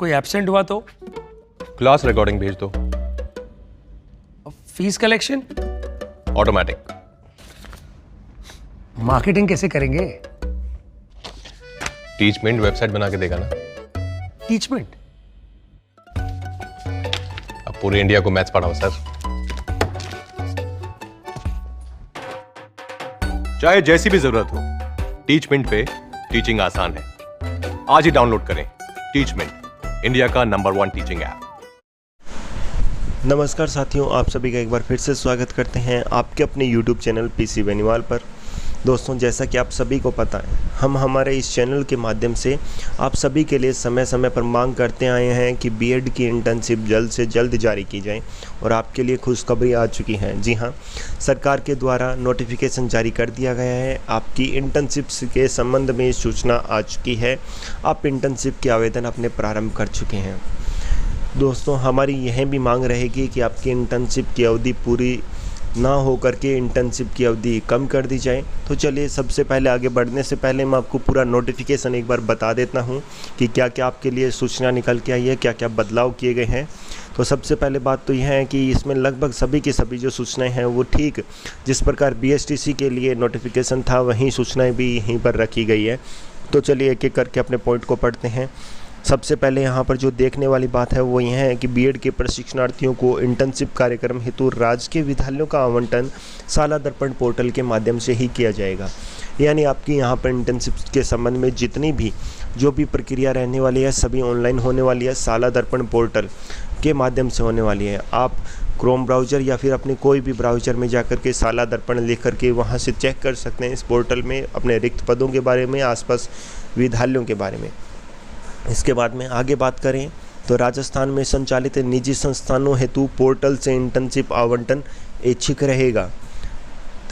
कोई एब्सेंट हुआ तो? क्लास रिकॉर्डिंग भेज दो। Fees collection? ऑटोमेटिक। मार्केटिंग कैसे करेंगे? टीचमेंट वेबसाइट बना के देगा ना। टीचमेंट? अब पूरे इंडिया को मैथ्स पढ़ाओ सर। चाहे जैसी भी जरूरत हो, टीचमेंट पे टीचिंग आसान है। आज ही डाउनलोड करें टीचमेंट, इंडिया का नंबर 1 टीचिंग ऐप। नमस्कार साथियों, आप सभी का एक बार फिर से स्वागत करते हैं आपके अपने YouTube चैनल पीसी बेनीवाल पर। दोस्तों, जैसा कि आप सभी को पता है, हम हमारे इस चैनल के माध्यम से आप सभी के लिए समय समय पर मांग करते आए हैं कि बीएड की इंटर्नशिप जल्द से जल्द जारी की जाए और आपके लिए खुशखबरी आ चुकी है। जी हां, सरकार के द्वारा नोटिफिकेशन जारी कर दिया गया है। आपकी इंटर्नशिप्स के संबंध में सूचना आ चुकी है। आप इंटर्नशिप के आवेदन अपने प्रारंभ कर चुके हैं। दोस्तों, हमारी यह भी मांग रहेगी कि आपकी इंटर्नशिप की अवधि पूरी ना हो करके इंटर्नशिप की अवधि कम कर दी जाए। तो चलिए, सबसे पहले आगे बढ़ने से पहले मैं आपको पूरा नोटिफिकेशन एक बार बता देता हूं कि क्या क्या आपके लिए सूचना निकल के आई है, क्या क्या बदलाव किए गए हैं। तो सबसे पहले बात तो यह है कि इसमें लगभग सभी की सभी जो सूचनाएं हैं वो ठीक जिस प्रकार बीएसटीसी के लिए नोटिफिकेशन था, वहीं सूचनाएँ भी यहीं पर रखी गई है। तो चलिए एक एक करके अपने पॉइंट को पढ़ते हैं। सबसे पहले यहाँ पर जो देखने वाली बात है वो यह है कि बीएड के प्रशिक्षणार्थियों को इंटर्नशिप कार्यक्रम हेतु राजकीय विद्यालयों का आवंटन साला दर्पण पोर्टल के माध्यम से ही किया जाएगा। यानी आपकी यहाँ पर इंटर्नशिप के संबंध में जितनी भी जो भी प्रक्रिया रहने वाली है सभी ऑनलाइन होने वाली है, साला दर्पण पोर्टल के माध्यम से होने वाली है। आप क्रोम ब्राउज़र या फिर अपने कोई भी ब्राउज़र में जाकर के साला दर्पण लिख करके वहाँ से चेक कर सकते हैं इस पोर्टल में अपने रिक्त पदों के बारे में, आसपास विद्यालयों के बारे में। इसके बाद में आगे बात करें तो राजस्थान में संचालित निजी संस्थानों हेतु पोर्टल से इंटर्नशिप आवंटन ऐच्छिक रहेगा।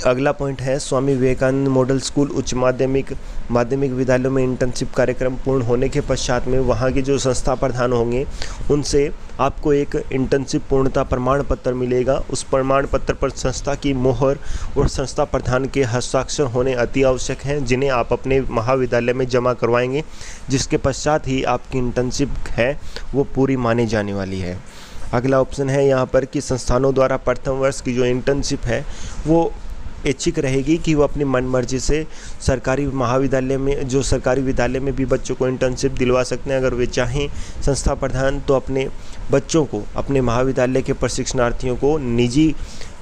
अगला पॉइंट है, स्वामी विवेकानंद मॉडल स्कूल उच्च माध्यमिक विद्यालयों में इंटर्नशिप कार्यक्रम पूर्ण होने के पश्चात में वहाँ के जो संस्था प्रधान होंगे उनसे आपको एक इंटर्नशिप पूर्णता प्रमाण पत्र मिलेगा। उस प्रमाण पत्र पर संस्था की मोहर और संस्था प्रधान के हस्ताक्षर होने अति आवश्यक हैं, जिन्हें आप अपने महाविद्यालय में जमा करवाएंगे, जिसके पश्चात ही आपकी इंटर्नशिप है वो पूरी मानी जाने वाली है। अगला ऑप्शन है यहाँ पर कि संस्थानों द्वारा प्रथम वर्ष की जो इंटर्नशिप है वो ऐच्छिक रहेगी कि वो अपनी मनमर्जी से सरकारी विद्यालय में भी बच्चों को इंटर्नशिप दिलवा सकते हैं। अगर वे चाहें संस्था प्रधान तो अपने बच्चों को, अपने महाविद्यालय के प्रशिक्षणार्थियों को निजी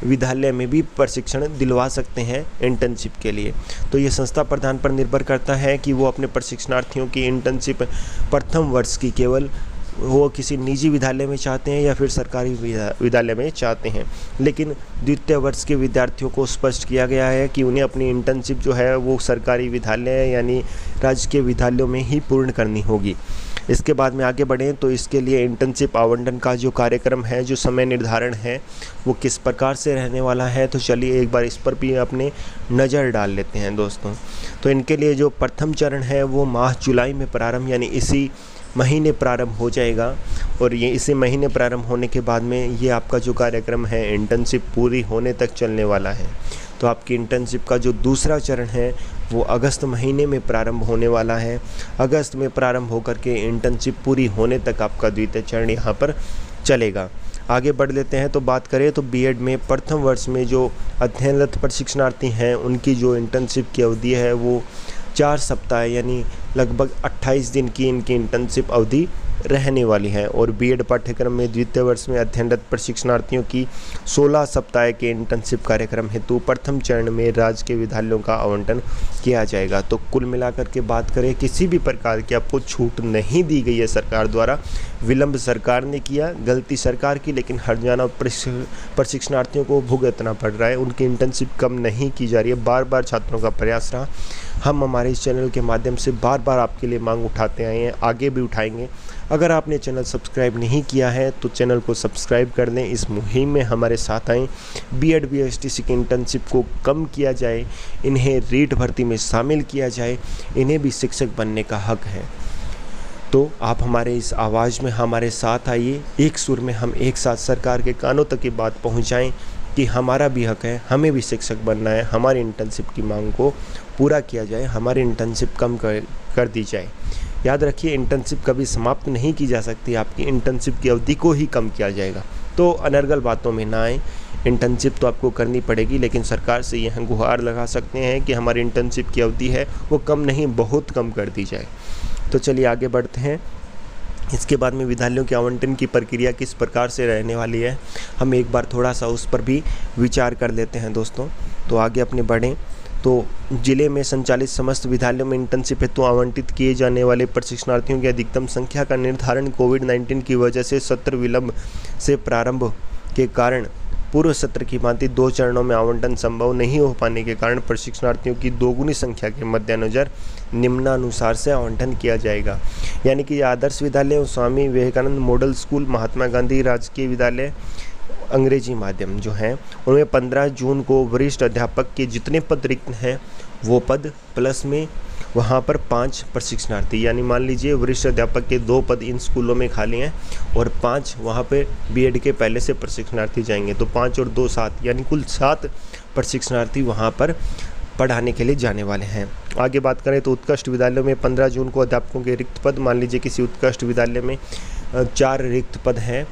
विद्यालय में भी प्रशिक्षण दिलवा सकते हैं इंटर्नशिप के लिए। तो ये संस्था प्रधान पर निर्भर करता है कि वो अपने प्रशिक्षणार्थियों की इंटर्नशिप प्रथम वर्ष की केवल वो किसी निजी विद्यालय में चाहते हैं या फिर सरकारी विद्यालय में चाहते हैं। लेकिन द्वितीय वर्ष के विद्यार्थियों को स्पष्ट किया गया है कि उन्हें अपनी इंटर्नशिप जो है वो सरकारी विद्यालय यानी राजकीय विद्यालयों में ही पूर्ण करनी होगी। इसके बाद में आगे बढ़ें तो इसके लिए इंटर्नशिप आवंटन का जो कार्यक्रम है, जो समय निर्धारण है वो किस प्रकार से रहने वाला है, तो चलिए एक बार इस पर भी अपने नज़र डाल लेते हैं दोस्तों। तो इनके लिए जो प्रथम चरण है वो माह जुलाई में प्रारंभ यानी इसी महीने प्रारंभ हो जाएगा और ये इसी महीने प्रारंभ होने के बाद में ये आपका जो कार्यक्रम है इंटर्नशिप पूरी होने तक चलने वाला है। तो आपकी इंटर्नशिप का जो दूसरा चरण है वो अगस्त महीने में प्रारंभ होने वाला है। अगस्त में प्रारंभ होकर के इंटर्नशिप पूरी होने तक आपका द्वितीय चरण यहाँ पर चलेगा। आगे बढ़ लेते हैं तो बात करें तो बीएड में प्रथम वर्ष में जो अध्ययनरत प्रशिक्षणार्थी हैं उनकी जो इंटर्नशिप की अवधि है वो 4 सप्ताह यानी लगभग 28 दिन की इनकी इंटर्नशिप अवधि रहने वाली है। और बीएड पाठ्यक्रम में द्वितीय वर्ष में अध्ययनरत प्रशिक्षणार्थियों की 16 सप्ताह के इंटर्नशिप कार्यक्रम हेतु प्रथम चरण में राजकीय विद्यालयों का आवंटन किया जाएगा। तो कुल मिलाकर के बात करें, किसी भी प्रकार की आपको छूट नहीं दी गई है सरकार द्वारा। विलंब सरकार ने किया, गलती सरकार की, लेकिन हर्जाना प्रशिक्षणार्थियों को भुगतना पड़ रहा है। उनकी इंटर्नशिप कम नहीं की जा रही है। बार बार छात्रों का प्रयास रहा। हम हमारे इस चैनल के माध्यम से बार बार आपके लिए मांग उठाते आए हैं, आगे भी उठाएंगे। अगर आपने चैनल सब्सक्राइब नहीं किया है तो चैनल को सब्सक्राइब कर लें, इस मुहिम में हमारे साथ आएँ। बीएड बीएसटीसी की इंटर्नशिप को कम किया जाए, इन्हें रीट भर्ती में शामिल किया जाए, इन्हें भी शिक्षक बनने का हक है। तो आप हमारे इस आवाज़ में हमारे साथ आइए, एक सुर में हम एक साथ सरकार के कानों तक ये बात पहुंचाएं कि हमारा भी हक है, हमें भी शिक्षक बनना है, हमारी इंटर्नशिप की मांग को पूरा किया जाए, हमारी इंटर्नशिप कम कर दी जाए। याद रखिए, इंटर्नशिप कभी समाप्त नहीं की जा सकती, आपकी इंटर्नशिप की अवधि को ही कम किया जाएगा। तो अनर्गल बातों में ना आए, इंटर्नशिप तो आपको करनी पड़ेगी, लेकिन सरकार से यह गुहार लगा सकते हैं कि हमारी इंटर्नशिप की अवधि है वो कम नहीं, बहुत कम कर दी जाए। तो चलिए आगे बढ़ते हैं। इसके बाद में विद्यालयों के आवंटन की प्रक्रिया किस प्रकार से रहने वाली है, हम एक बार थोड़ा सा उस पर भी विचार कर लेते हैं दोस्तों। तो आगे अपने बढ़ें। तो जिले में संचालित समस्त विद्यालयों में इंटर्नशिप हेतु आवंटित किए जाने वाले प्रशिक्षणार्थियों की अधिकतम संख्या का निर्धारण कोविड-19 की वजह से सत्र विलंब से प्रारंभ के कारण पूर्व सत्र की भांति 2 चरणों में आवंटन संभव नहीं हो पाने के कारण प्रशिक्षणार्थियों की दोगुनी संख्या के मद्देनजर निम्नानुसार से आवंटन किया जाएगा। यानी कि आदर्श विद्यालय, स्वामी विवेकानंद मॉडल स्कूल, महात्मा गांधी राजकीय विद्यालय अंग्रेजी माध्यम जो हैं, उनमें 15 जून को वरिष्ठ अध्यापक के जितने पद रिक्त हैं वो पद प्लस में वहाँ पर 5 प्रशिक्षणार्थी, यानी मान लीजिए वरिष्ठ अध्यापक के 2 पद इन स्कूलों में खाली हैं और 5 वहाँ पे बीएड के पहले से प्रशिक्षणार्थी जाएंगे, तो 5 और 2 7, यानी कुल 7 प्रशिक्षणार्थी वहाँ पर पढ़ाने के लिए जाने वाले हैं। आगे बात करें तो उत्कृष्ट विद्यालयों में 15 जून को अध्यापकों के रिक्त पद, मान लीजिए किसी उत्कृष्ट विद्यालय में 4 रिक्त पद हैं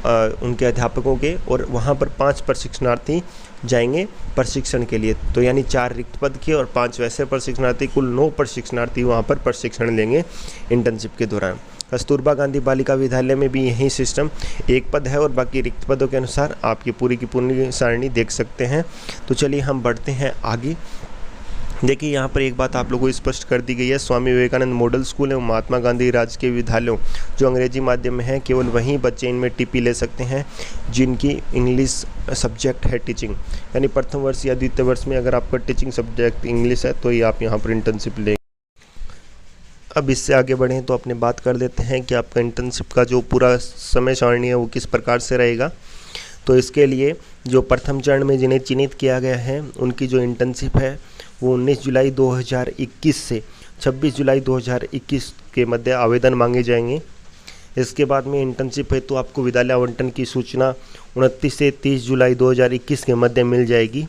उनके अध्यापकों के, और वहाँ पर 5 प्रशिक्षणार्थी जाएंगे प्रशिक्षण के लिए, तो यानी 4 रिक्त पद के और 5 वैसे प्रशिक्षणार्थी, कुल 9 प्रशिक्षणार्थी वहाँ पर प्रशिक्षण लेंगे इंटर्नशिप के दौरान। कस्तूरबा गांधी बालिका विद्यालय में भी यही सिस्टम, 1 पद है और बाकी रिक्त पदों के अनुसार आप ये पूरी की पूरी सारणी देख सकते हैं। तो चलिए हम बढ़ते हैं आगे। देखिए यहाँ पर एक बात आप लोगों को स्पष्ट कर दी गई है, स्वामी विवेकानंद मॉडल स्कूल एवं महात्मा गांधी राजकीय विद्यालयों जो अंग्रेजी माध्यम में है, केवल वहीं बच्चे इनमें टीपी ले सकते हैं जिनकी इंग्लिश सब्जेक्ट है टीचिंग, यानी प्रथम वर्ष या द्वितीय वर्ष में अगर आपका टीचिंग सब्जेक्ट इंग्लिश है तो ये आप यहाँ पर इंटर्नशिप लेंगे। अब इससे आगे बढ़ें तो अपने बात कर लेते हैं कि आपका इंटर्नशिप का जो पूरा समय सारणी है वो किस प्रकार से रहेगा। तो इसके लिए जो प्रथम चरण में जिन्हें चिन्हित किया गया है उनकी जो इंटर्नशिप है वो 19 जुलाई 2021 से 26 जुलाई 2021 के मध्य आवेदन मांगे जाएंगे। इसके बाद में इंटर्नशिप हेतु आपको विद्यालय आवंटन की सूचना 29 से 30 जुलाई 2021 के मध्य मिल जाएगी।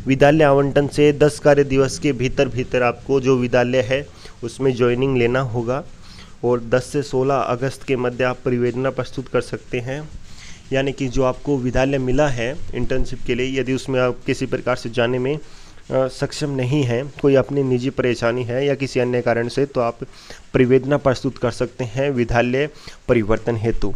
विद्यालय आवंटन से 10 कार्य दिवस के भीतर आपको जो विद्यालय है उसमें ज्वाइनिंग लेना होगा और 10 से 16 अगस्त के मध्य आप परिवेदना प्रस्तुत कर सकते हैं। यानी कि जो आपको विद्यालय मिला है इंटर्नशिप के लिए, यदि उसमें आप किसी प्रकार से जाने में सक्षम नहीं है, कोई अपनी निजी परेशानी है या किसी अन्य कारण से, तो आप परिवेदना प्रस्तुत कर सकते हैं विद्यालय परिवर्तन हेतु।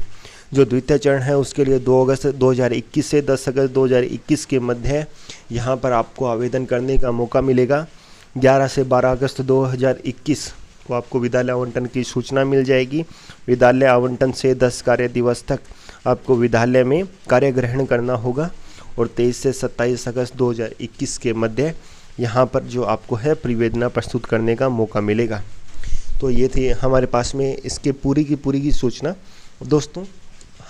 जो द्वितीय चरण है उसके लिए 2 अगस्त 2021 से 10 अगस्त 2021 के मध्य यहाँ पर आपको आवेदन करने का मौका मिलेगा। 11 से 12 अगस्त 2021 को आपको विद्यालय आवंटन की सूचना मिल जाएगी। विद्यालय आवंटन से 10 कार्य दिवस तक आपको विद्यालय में कार्य ग्रहण करना होगा और 23 से 27 अगस्त 2021 के मध्य यहाँ पर जो आपको है परिवेदना प्रस्तुत करने का मौका मिलेगा। तो ये थी हमारे पास में इसके पूरी की सूचना। दोस्तों,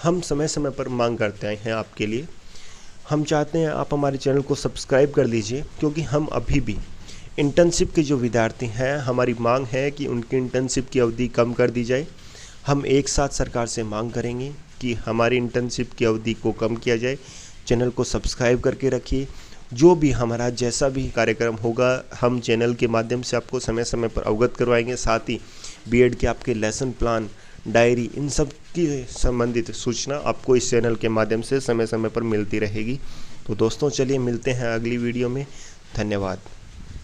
हम समय समय पर मांग करते आए हैं आपके लिए, हम चाहते हैं आप हमारे चैनल को सब्सक्राइब कर लीजिए, क्योंकि हम अभी भी इंटर्नशिप के जो विद्यार्थी हैं हमारी मांग है कि उनकी इंटर्नशिप की अवधि कम कर दी जाए। हम एक साथ सरकार से मांग करेंगे कि हमारी इंटर्नशिप की अवधि को कम किया जाए। चैनल को सब्सक्राइब करके रखिए, जो भी हमारा जैसा भी कार्यक्रम होगा हम चैनल के माध्यम से आपको समय समय पर अवगत करवाएंगे। साथ ही बीएड के आपके लेसन प्लान, डायरी, इन सब की संबंधित सूचना आपको इस चैनल के माध्यम से समय समय पर मिलती रहेगी। तो दोस्तों चलिए मिलते हैं अगली वीडियो में। धन्यवाद।